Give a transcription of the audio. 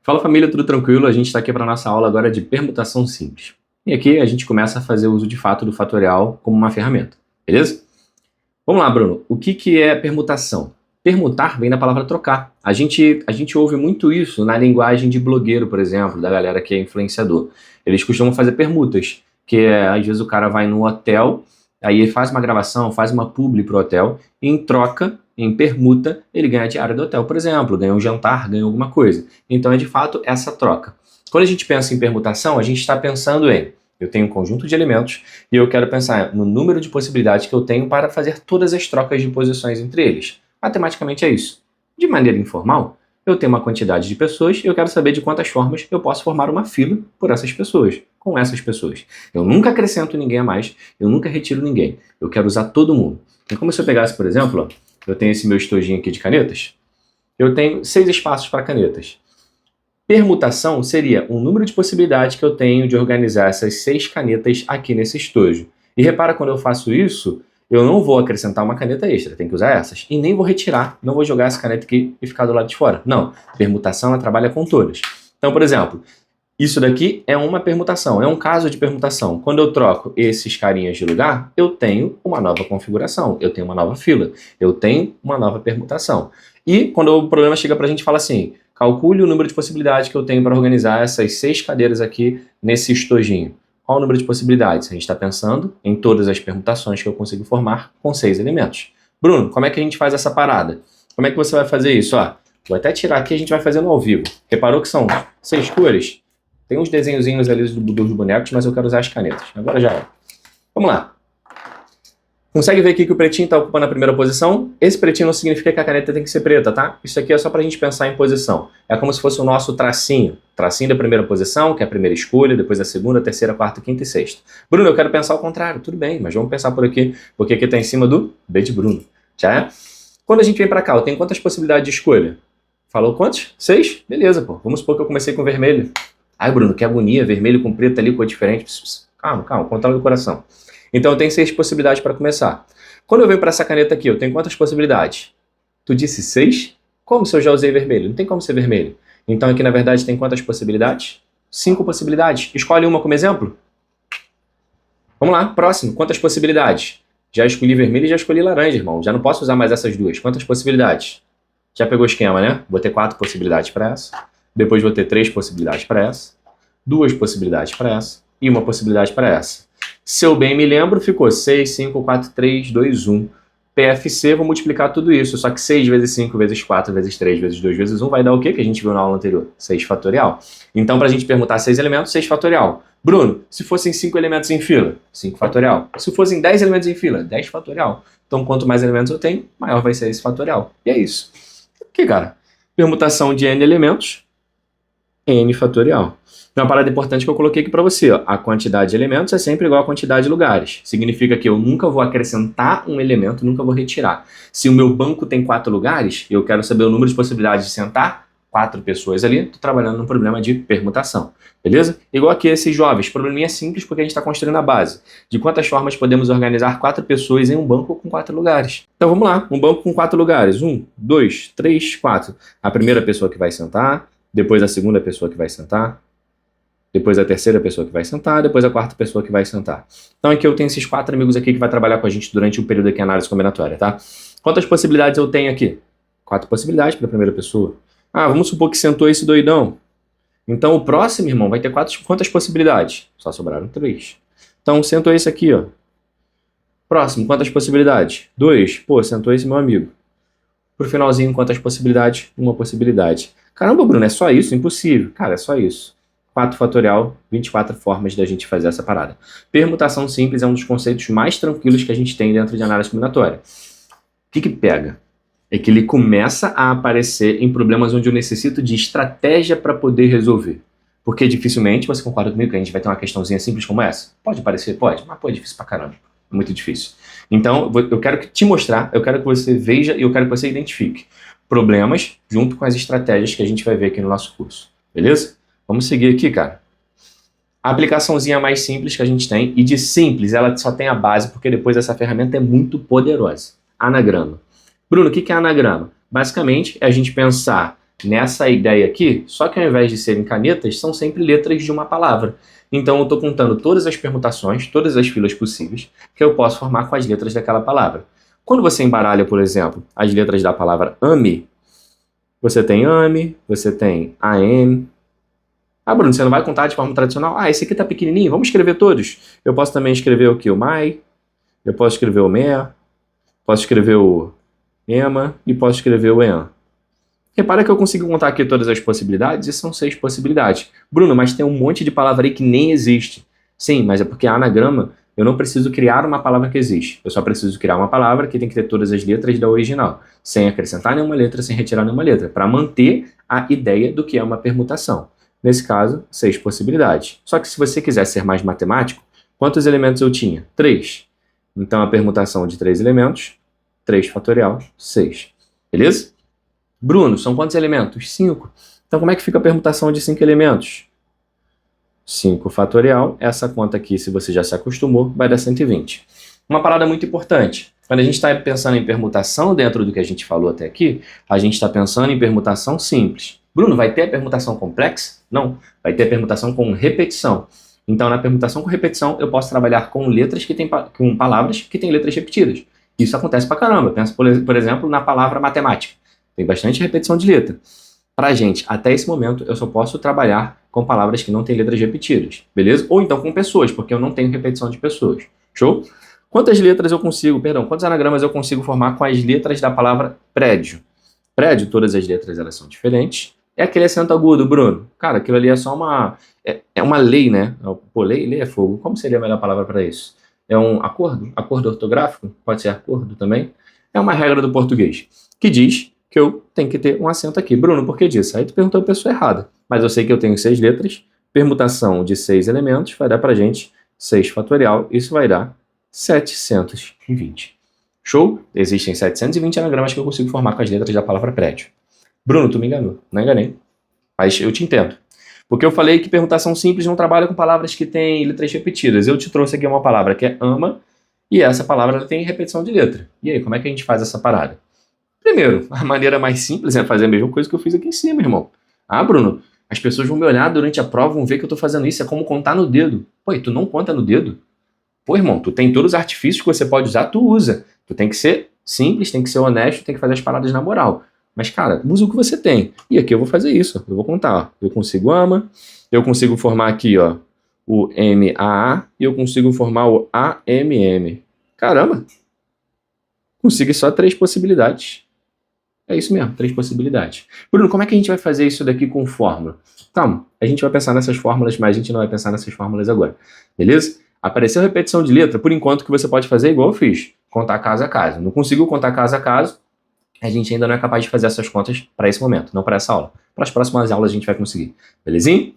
Fala família, tudo tranquilo? A gente está aqui para a nossa aula agora de permutação simples. E aqui a gente começa a fazer uso de fato do fatorial como uma ferramenta, beleza? Vamos lá, Bruno. O que é permutação? Permutar vem da palavra trocar. A gente ouve muito isso na linguagem de blogueiro, por exemplo, da galera que é influenciador. Eles costumam fazer permutas, que é, às vezes o cara vai no hotel, aí ele faz uma gravação, faz uma publi pro hotel, e em troca, em permuta, ele ganha a diária do hotel, por exemplo, ganha um jantar, ganha alguma coisa. Então é de fato essa troca. Quando a gente pensa em permutação, a gente está pensando em eu tenho um conjunto de elementos e eu quero pensar no número de possibilidades que eu tenho para fazer todas as trocas de posições entre eles. Matematicamente é isso. De maneira informal, eu tenho uma quantidade de pessoas e eu quero saber de quantas formas eu posso formar uma fila por essas pessoas, com essas pessoas. Eu nunca acrescento ninguém a mais, eu nunca retiro ninguém. Eu quero usar todo mundo. Então, como se eu pegasse, por exemplo, eu tenho esse meu estojinho aqui de canetas, eu tenho 6 espaços para canetas. Permutação seria o número de possibilidades que eu tenho de organizar essas 6 canetas aqui nesse estojo. E repara, quando eu faço isso, eu não vou acrescentar uma caneta extra, tem que usar essas. E nem vou retirar, não vou jogar essa caneta aqui e ficar do lado de fora. Não, permutação ela trabalha com todas. Então, por exemplo, isso daqui é uma permutação, é um caso de permutação. Quando eu troco esses carinhas de lugar, eu tenho uma nova configuração, eu tenho uma nova fila, eu tenho uma nova permutação. E quando o problema chega pra gente, fala assim, calcule o número de possibilidades que eu tenho para organizar essas 6 cadeiras aqui nesse estojinho. Qual o número de possibilidades? A gente está pensando em todas as permutações que eu consigo formar com 6 elementos. Bruno, como é que a gente faz essa parada? Como é que você vai fazer isso? Vou até tirar aqui, a gente vai fazendo ao vivo. Reparou que são 6 cores? Tem uns desenhozinhos ali dos bonecos, mas eu quero usar as canetas. Agora já é. Vamos lá. Consegue ver aqui que o pretinho está ocupando a primeira posição? Esse pretinho não significa que a caneta tem que ser preta, tá? Isso aqui é só para a gente pensar em posição. É como se fosse o nosso tracinho. Tracinho da primeira posição, que é a primeira escolha, depois a segunda, terceira, quarta, quinta e sexta. Bruno, eu quero pensar ao contrário. Tudo bem, mas vamos pensar por aqui, porque aqui está em cima do B de Bruno. Já é? Quando a gente vem para cá, eu tenho quantas possibilidades de escolha? Falou quantos? 6? Beleza, pô. Vamos supor que eu comecei com vermelho. Ai, Bruno, que agonia, vermelho com preto ali, cor diferente. Calma, controla o coração. Então eu tenho 6 possibilidades para começar. Quando eu venho para essa caneta aqui, eu tenho quantas possibilidades? Tu disse 6? Como se eu já usei vermelho? Não tem como ser vermelho. Então aqui na verdade tem quantas possibilidades? 5 possibilidades. Escolhe uma como exemplo. Vamos lá, próximo. Quantas possibilidades? Já escolhi vermelho e já escolhi laranja, irmão. Já não posso usar mais essas duas. Quantas possibilidades? Já pegou o esquema, né? Vou ter 4 possibilidades para essa. Depois vou ter 3 possibilidades para essa. 2 possibilidades para essa. E 1 possibilidade para essa. Se eu bem me lembro, ficou 6, 5, 4, 3, 2, 1. PFC, vou multiplicar tudo isso. Só que 6 vezes 5 vezes 4 vezes 3 vezes 2 vezes 1 vai dar o quê que a gente viu na aula anterior? 6 fatorial. Então, para a gente permutar 6 elementos, 6 fatorial. Bruno, se fossem 5 elementos em fila, 5 fatorial. Se fossem 10 elementos em fila, 10 fatorial. Então, quanto mais elementos eu tenho, maior vai ser esse fatorial. E é isso. Aqui, cara, permutação de n elementos, n fatorial. Uma parada importante que eu coloquei aqui para você, ó. A quantidade de elementos é sempre igual à quantidade de lugares. Significa que eu nunca vou acrescentar um elemento, nunca vou retirar. Se o meu banco tem 4 lugares, eu quero saber o número de possibilidades de sentar 4 pessoas ali, estou trabalhando num problema de permutação, beleza? Igual aqui esses jovens, probleminha simples porque a gente está construindo a base. De quantas formas podemos organizar 4 pessoas em um banco com 4 lugares? Então vamos lá, um banco com 4 lugares. 1, 2, 3, 4. A primeira pessoa que vai sentar, depois a segunda pessoa que vai sentar, depois a terceira pessoa que vai sentar, depois a quarta pessoa que vai sentar. Então aqui eu tenho esses 4 amigos aqui que vai trabalhar com a gente durante o período aqui de análise combinatória, tá? Quantas possibilidades eu tenho aqui? 4 possibilidades para a primeira pessoa. Vamos supor que sentou esse doidão. Então o próximo, irmão, vai ter quantas possibilidades? Só sobraram 3. Então sentou esse aqui, ó. Próximo, quantas possibilidades? 2. Pô, sentou esse meu amigo. Pro finalzinho, quantas possibilidades? 1 possibilidade. Caramba, Bruno, é só isso? Impossível. Cara, é só isso. 4 fatorial, 24 formas da gente fazer essa parada. Permutação simples é um dos conceitos mais tranquilos que a gente tem dentro de análise combinatória. O que pega? É que ele começa a aparecer em problemas onde eu necessito de estratégia para poder resolver. Porque dificilmente, você concorda comigo que a gente vai ter uma questãozinha simples como essa? Pode parecer? Pode, mas pô, é difícil pra caramba. É muito difícil. Então, eu quero te mostrar, eu quero que você veja e eu quero que você identifique problemas junto com as estratégias que a gente vai ver aqui no nosso curso. Beleza? Vamos seguir aqui, cara. A aplicaçãozinha mais simples que a gente tem, e de simples, ela só tem a base, porque depois essa ferramenta é muito poderosa. Anagrama. Bruno, o que é anagrama? Basicamente, é a gente pensar nessa ideia aqui, só que ao invés de serem canetas, são sempre letras de uma palavra. Então eu estou contando todas as permutações, todas as filas possíveis que eu posso formar com as letras daquela palavra. Quando você embaralha, por exemplo, as letras da palavra ame, você tem ame, você tem am. Ah, Bruno, você não vai contar de forma tradicional? Ah, esse aqui tá pequenininho, vamos escrever todos. Eu posso também escrever o que? O my, eu posso escrever o me, posso escrever o ema e posso escrever o en. Repara que eu consigo contar aqui todas as possibilidades e são 6 possibilidades. Bruno, mas tem um monte de palavra aí que nem existe. Sim, mas é porque a anagrama eu não preciso criar uma palavra que existe. Eu só preciso criar uma palavra que tem que ter todas as letras da original, sem acrescentar nenhuma letra, sem retirar nenhuma letra, para manter a ideia do que é uma permutação. Nesse caso, 6 possibilidades. Só que se você quiser ser mais matemático, quantos elementos eu tinha? 3. Então a permutação de 3 elementos, 3 fatorial, 6. Beleza? Bruno, são quantos elementos? 5. Então, como é que fica a permutação de 5 elementos? 5 fatorial, essa conta aqui, se você já se acostumou, vai dar 120. Uma parada muito importante. Quando a gente está pensando em permutação dentro do que a gente falou até aqui, a gente está pensando em permutação simples. Bruno, vai ter a permutação complexa? Não, vai ter a permutação com repetição. Então, na permutação com repetição, eu posso trabalhar com letras que têm, com palavras que têm letras repetidas. Isso acontece pra caramba. Pensa, por exemplo, na palavra matemática. Tem bastante repetição de letra. Pra gente, até esse momento, eu só posso trabalhar com palavras que não têm letras repetidas, beleza? Ou então com pessoas, porque eu não tenho repetição de pessoas. Show? Quantas anagramas eu consigo formar com as letras da palavra prédio? Prédio, todas as letras elas são diferentes. É aquele acento agudo, Bruno. Cara, aquilo ali é só uma... É uma lei, né? Pô, lei é fogo. Como seria a melhor palavra para isso? É um acordo? Acordo ortográfico? Pode ser acordo também? É uma regra do português que diz que eu tenho que ter um acento aqui. Bruno, por que disso? Aí tu perguntou a pessoa errada. Mas eu sei que eu tenho 6 letras, permutação de 6 elementos, vai dar pra gente 6 fatorial, isso vai dar 720. Show? Existem 720 anagramas que eu consigo formar com as letras da palavra prédio. Bruno, tu me enganou. Não enganei. Mas eu te entendo. Porque eu falei que permutação simples não trabalha com palavras que têm letras repetidas. Eu te trouxe aqui uma palavra que é ama, e essa palavra tem repetição de letra. E aí, como é que a gente faz essa parada? Primeiro, a maneira mais simples é fazer a mesma coisa que eu fiz aqui em cima, irmão. Ah, Bruno, as pessoas vão me olhar durante a prova, vão ver que eu tô fazendo isso, é como contar no dedo. Pô, e tu não conta no dedo? Pô, irmão, tu tem todos os artifícios que você pode usar, tu usa. Tu tem que ser simples, tem que ser honesto, tem que fazer as paradas na moral. Mas, cara, usa o que você tem. E aqui eu vou fazer isso, eu vou contar. Ó. Eu consigo ama, eu consigo formar aqui, ó, o MAA, e eu consigo formar o AMM. Caramba! Consegui só 3 possibilidades. É isso mesmo, 3 possibilidades. Bruno, como é que a gente vai fazer isso daqui com fórmula? Calma, a gente vai pensar nessas fórmulas, mas a gente não vai pensar nessas fórmulas agora. Beleza? Apareceu repetição de letra, por enquanto o que você pode fazer é igual eu fiz. Contar caso a caso. Não consigo contar caso a caso, a gente ainda não é capaz de fazer essas contas para esse momento, não para essa aula. Para as próximas aulas a gente vai conseguir. Belezinha?